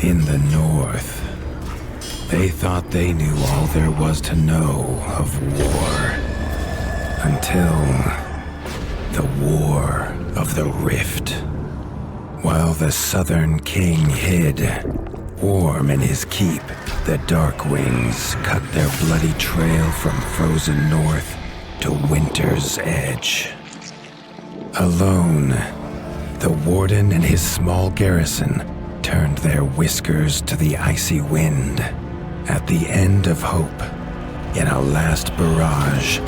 In the north, they thought they knew all there was to know of war. Until the War of the Rift. While the southern king hid, warm in his keep, the Dark Wings cut their bloody trail from frozen north to winter's edge. Alone, the warden and his small garrison turned their whiskers to the icy wind. At the end of hope, in a last barrage,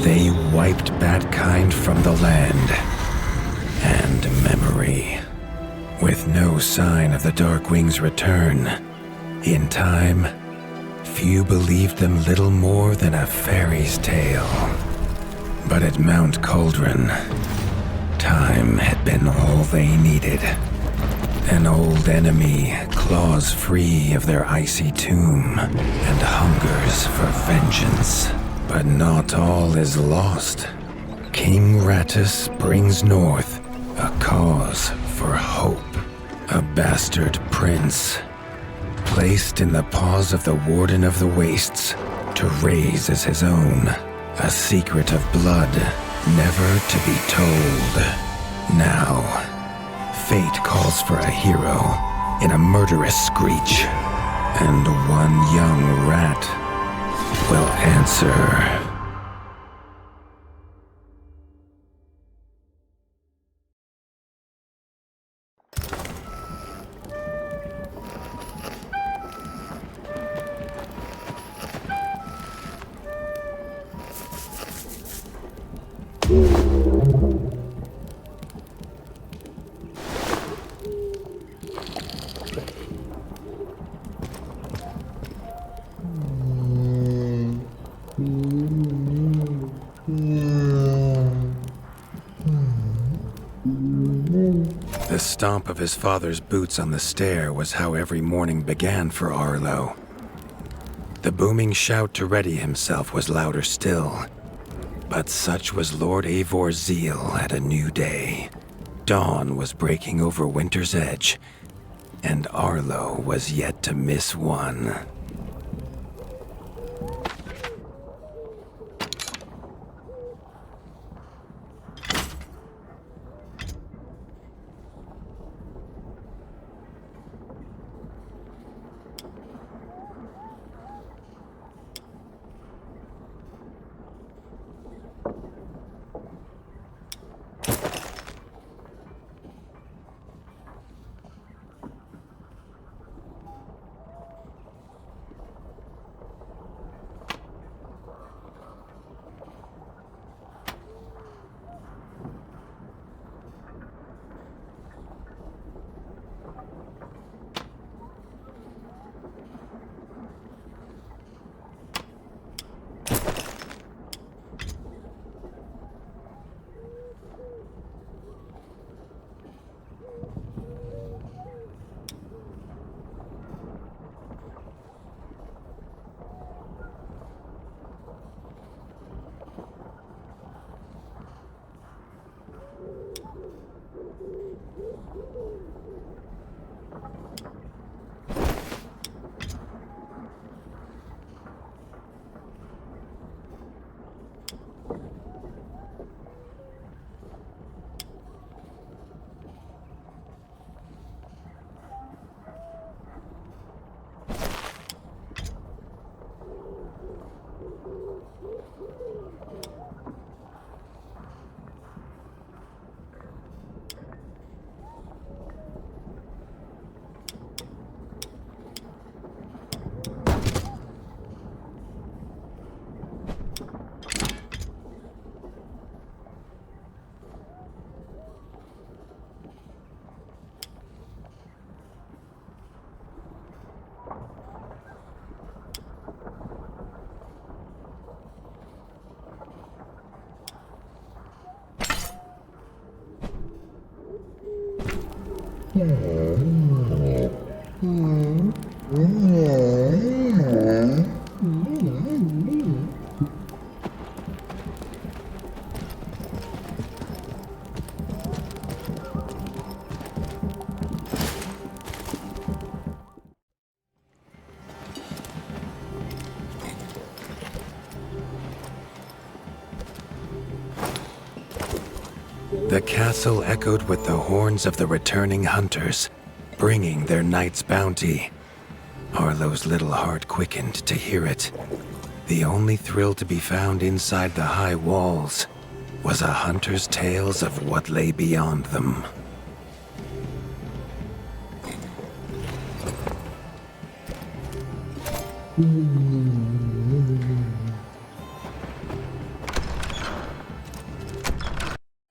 they wiped Batkind from the land and memory. With no sign of the Darkwing's return, in time, few believed them little more than a fairy's tale. But at Mount Cauldron, time had been all they needed. An old enemy claws free of their icy tomb and hungers for vengeance. But not all is lost. King Rattus brings north a cause for hope. A bastard prince, placed in the paws of the Warden of the Wastes to raise as his own. A secret of blood never to be told. Now, fate calls for a hero in a murderous screech, and one young rat will answer. The stomp of his father's boots on the stair was how every morning began for Arlo. The booming shout to ready himself was louder still. But such was Lord Eivor's zeal at a new day. Dawn was breaking over winter's edge, and Arlo was yet to miss one. The castle echoed with the horns of the returning hunters, bringing their night's bounty. Arlo's little heart quickened to hear it. The only thrill to be found inside the high walls was a hunter's tales of what lay beyond them.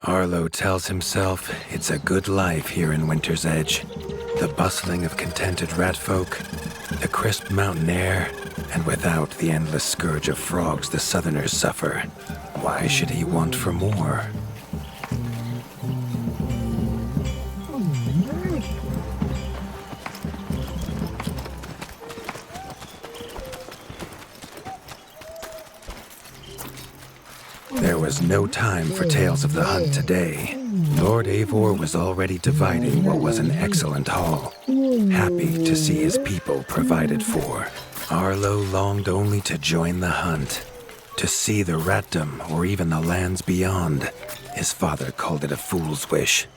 Arlo tells himself it's a good life here in Winter's Edge. The bustling of contented ratfolk, the crisp mountain air, and without the endless scourge of frogs the southerners suffer. Why should he want for more? There was no time for tales of the hunt today. Lord Eivor was already dividing what was an excellent haul, happy to see his people provided for. Arlo longed only to join the hunt, to see the ratdom or even the lands beyond. His father called it a fool's wish.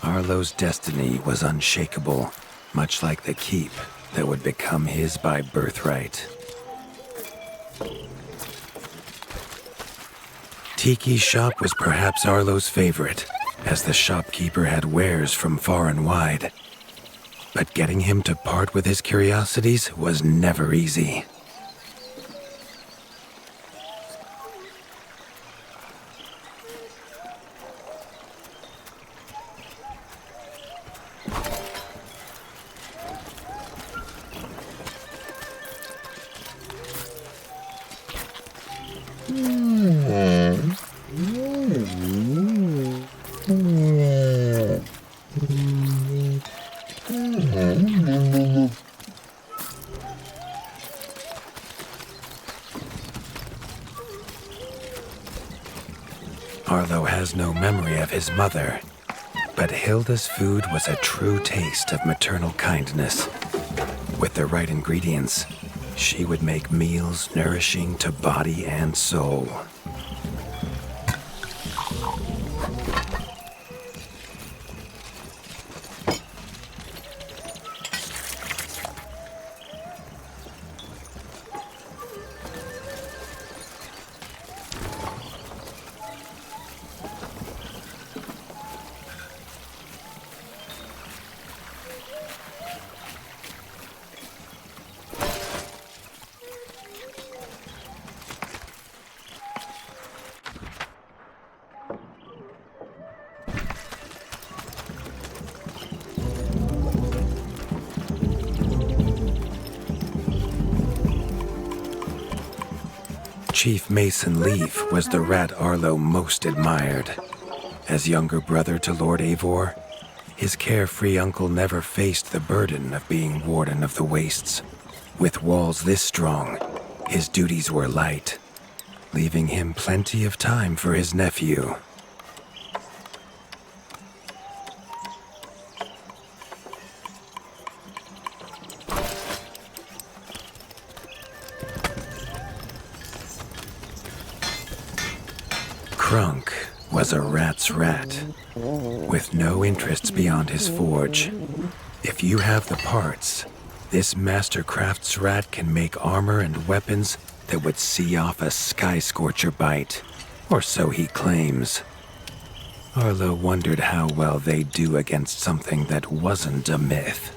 Arlo's destiny was unshakable, much like the keep that would become his by birthright. Tiki's shop was perhaps Arlo's favorite, as the shopkeeper had wares from far and wide. But getting him to part with his curiosities was never easy. Arlo has no memory of his mother, but Hilda's food was a true taste of maternal kindness. With the right ingredients, she would make meals nourishing to body and soul. Chief Mason Leaf was the rat Arlo most admired. As younger brother to Lord Eivor, his carefree uncle never faced the burden of being warden of the wastes. With walls this strong, his duties were light, leaving him plenty of time for his nephew. Crunk was a rat's rat, with no interests beyond his forge. If you have the parts, this master crafts rat can make armor and weapons that would see off a sky scorcher bite, or so he claims. Arlo wondered how well they'd do against something that wasn't a myth.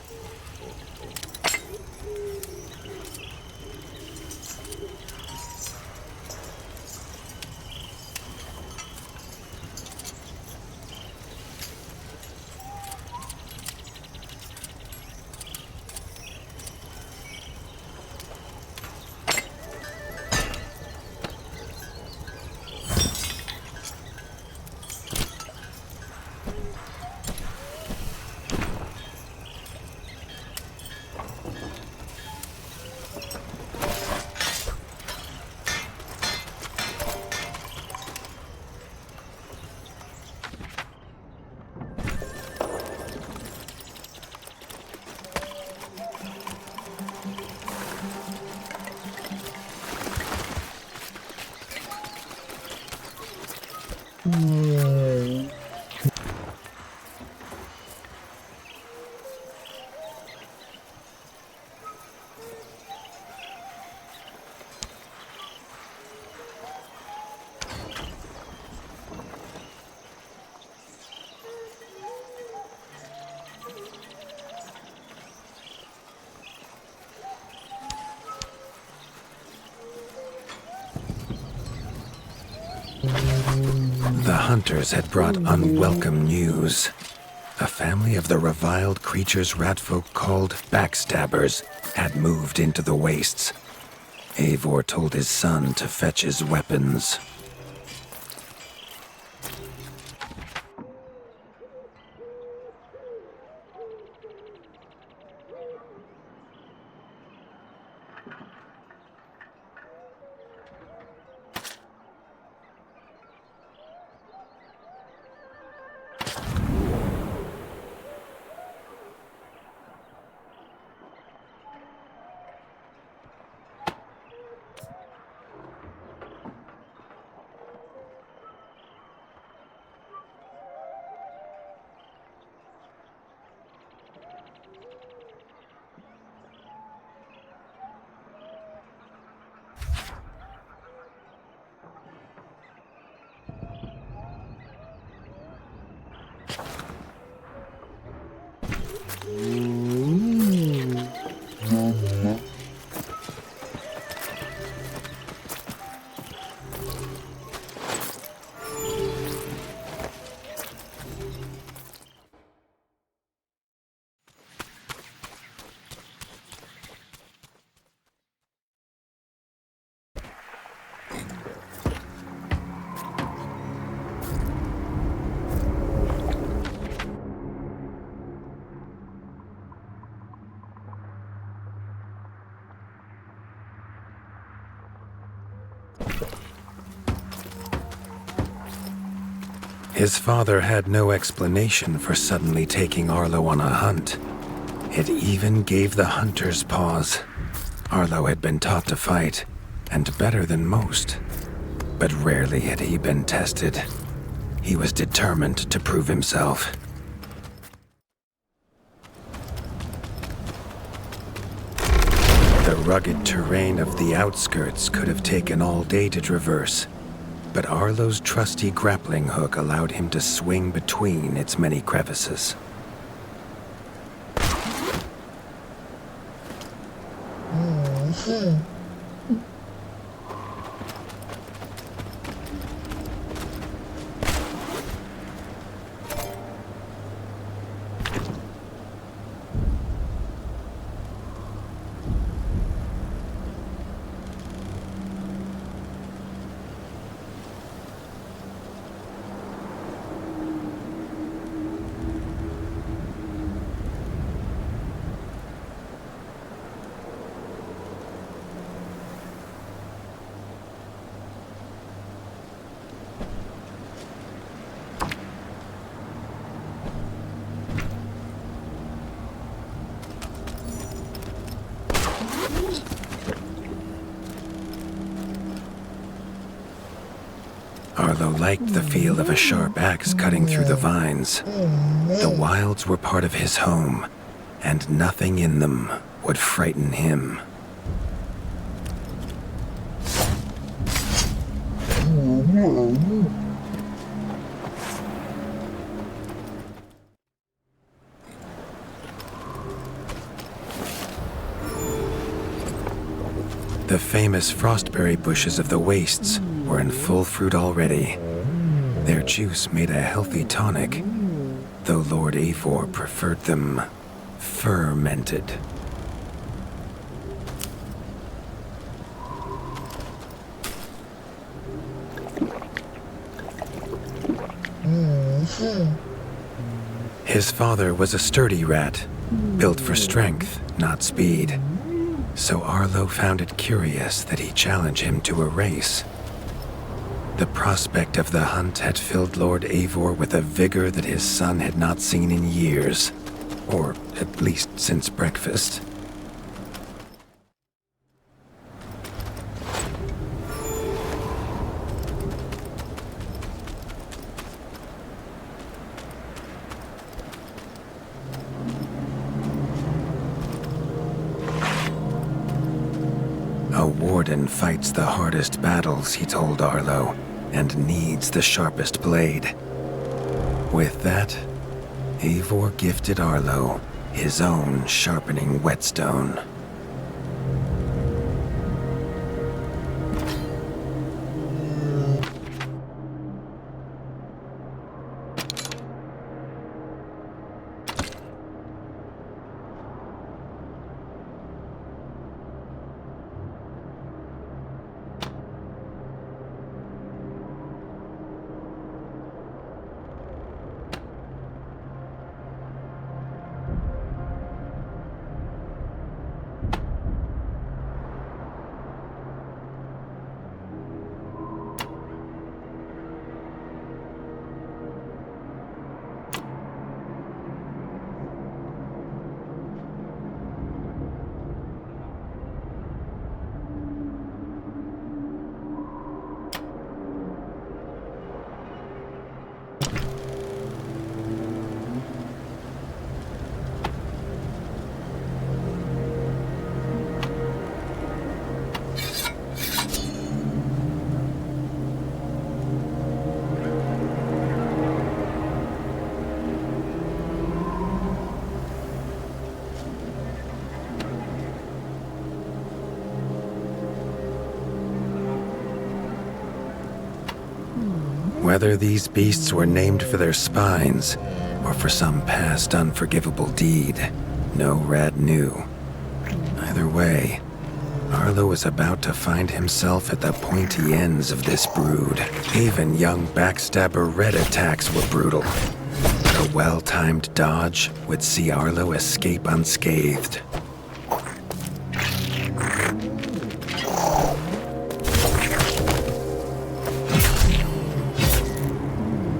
The hunters had brought unwelcome news. A family of the reviled creatures ratfolk called backstabbers had moved into the wastes. Eivor told his son to fetch his weapons. His father had no explanation for suddenly taking Arlo on a hunt. It even gave the hunters pause. Arlo had been taught to fight, and better than most. But rarely had he been tested. He was determined to prove himself. The rugged terrain of the outskirts could have taken all day to traverse. But Arlo's trusty grappling hook allowed him to swing between its many crevices. Arlo liked the feel of a sharp axe cutting through the vines. The wilds were part of his home, and nothing in them would frighten him. The famous frostberry bushes of the wastes were in full fruit already. Their juice made a healthy tonic, though Lord Eivor preferred them fermented. His father was a sturdy rat, built for strength, not speed. So Arlo found it curious that he challenge him to a race. The prospect of the hunt had filled Lord Eivor with a vigor that his son had not seen in years, or at least since breakfast. warden fights the hardest battles, he told Arlo, and needs the sharpest blade. With that, Eivor gifted Arlo his own sharpening whetstone. Whether these beasts were named for their spines or for some past unforgivable deed, no rat knew. Either way, Arlo was about to find himself at the pointy ends of this brood. Even young backstabber red attacks were brutal. But a well-timed dodge would see Arlo escape unscathed.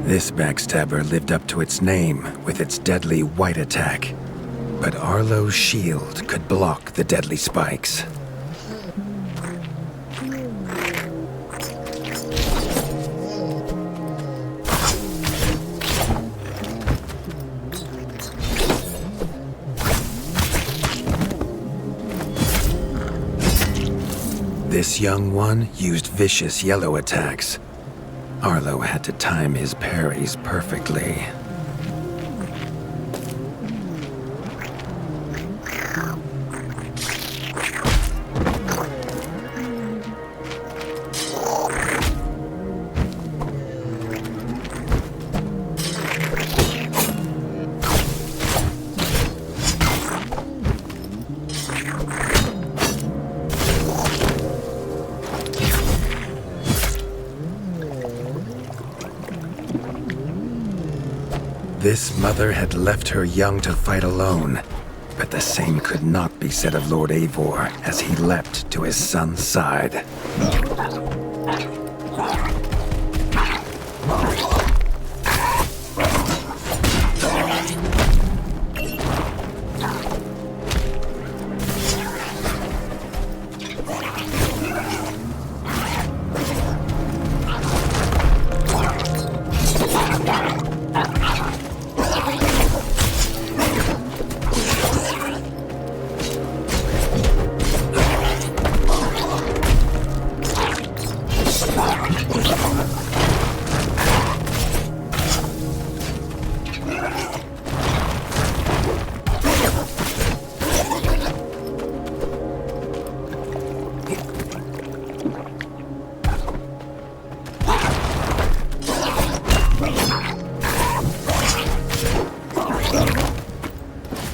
This backstabber lived up to its name with its deadly white attack, but Arlo's shield could block the deadly spikes. This young one used vicious yellow attacks. Arlo had to time his parries perfectly. This mother had left her young to fight alone, but the same could not be said of Lord Eivor as he leapt to his son's side.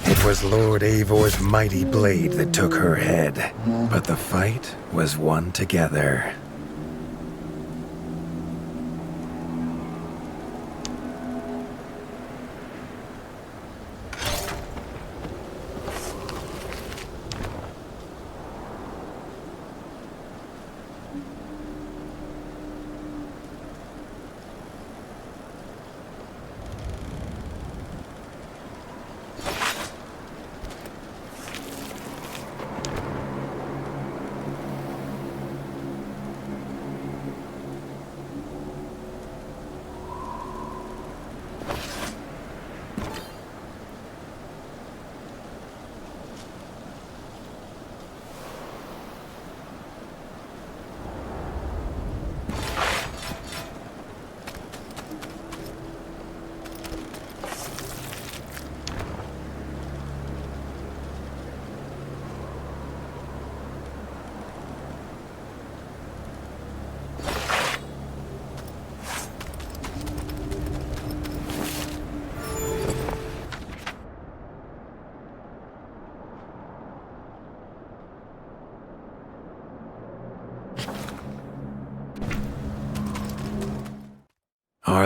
It was Lord Eivor's mighty blade that took her head, but the fight was won together.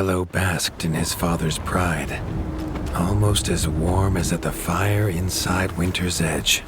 Arlo basked in his father's pride, almost as warm as at the fire inside Winter's Edge.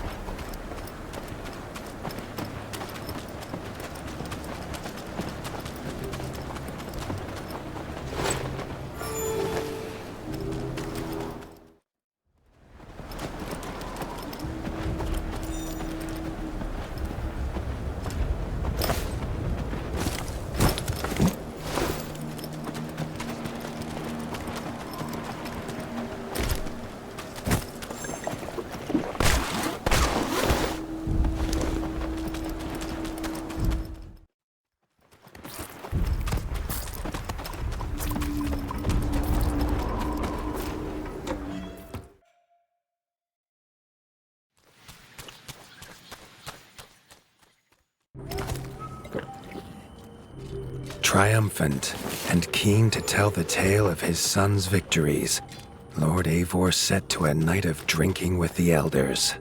Triumphant and keen to tell the tale of his son's victories, Lord Eivor set to a night of drinking with the elders.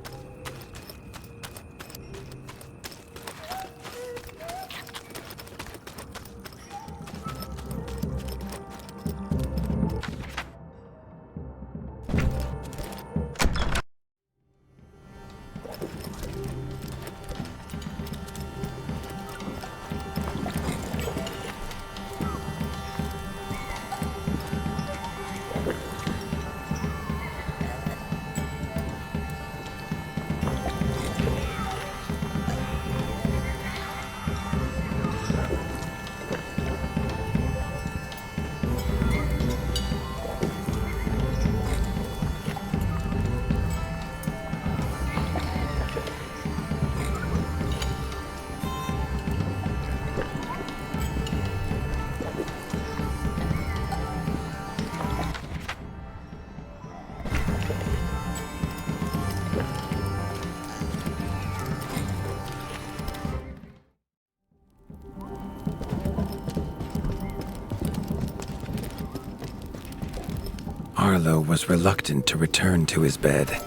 Arlo was reluctant to return to his bed,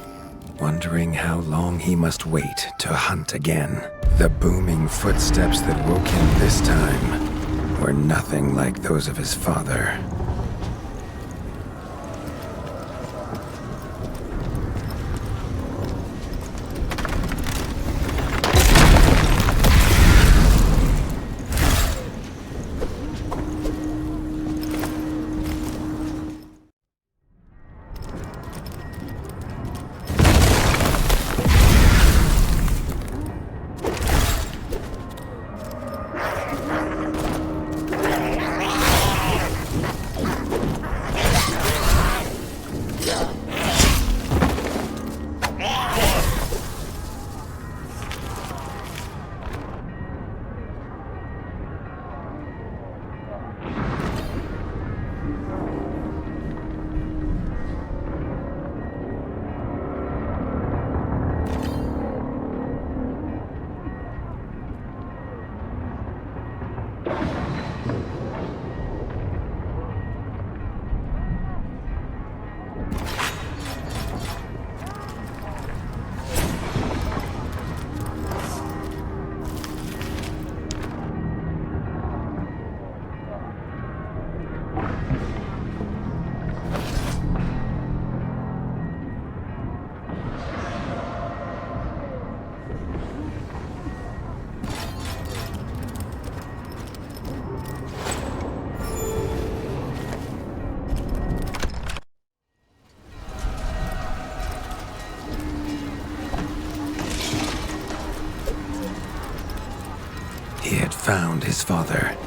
wondering how long he must wait to hunt again. The booming footsteps that woke him this time were nothing like those of his father. He had found his father.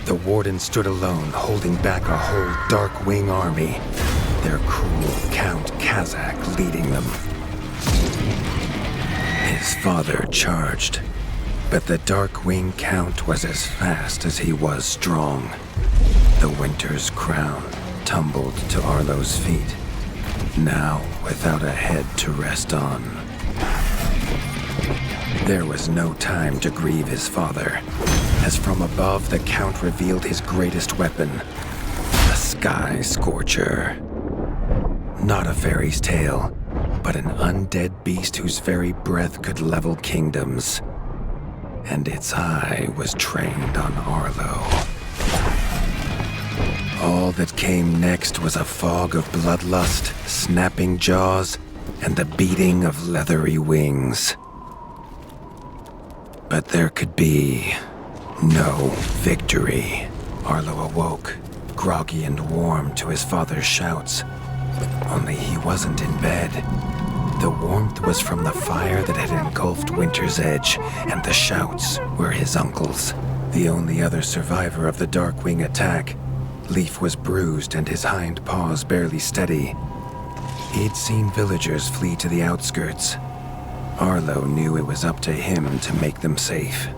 The warden stood alone, holding back a whole Darkwing army, their cruel Count Kazak leading them. His father charged, but the Darkwing Count was as fast as he was strong. The Winter's crown tumbled to Arlo's feet, now without a head to rest on. There was no time to grieve his father, as from above the Count revealed his greatest weapon, a Sky Scorcher. Not a fairy's tale, but an undead beast whose very breath could level kingdoms. And its eye was trained on Arlo. All that came next was a fog of bloodlust, snapping jaws, and the beating of leathery wings. But there could be no victory. Arlo awoke, groggy and warm to his father's shouts. Only he wasn't in bed. The warmth was from the fire that had engulfed Winter's Edge, and the shouts were his uncle's. The only other survivor of the Darkwing attack, Leaf was bruised and his hind paws barely steady. He'd seen villagers flee to the outskirts. Arlo knew it was up to him to make them safe.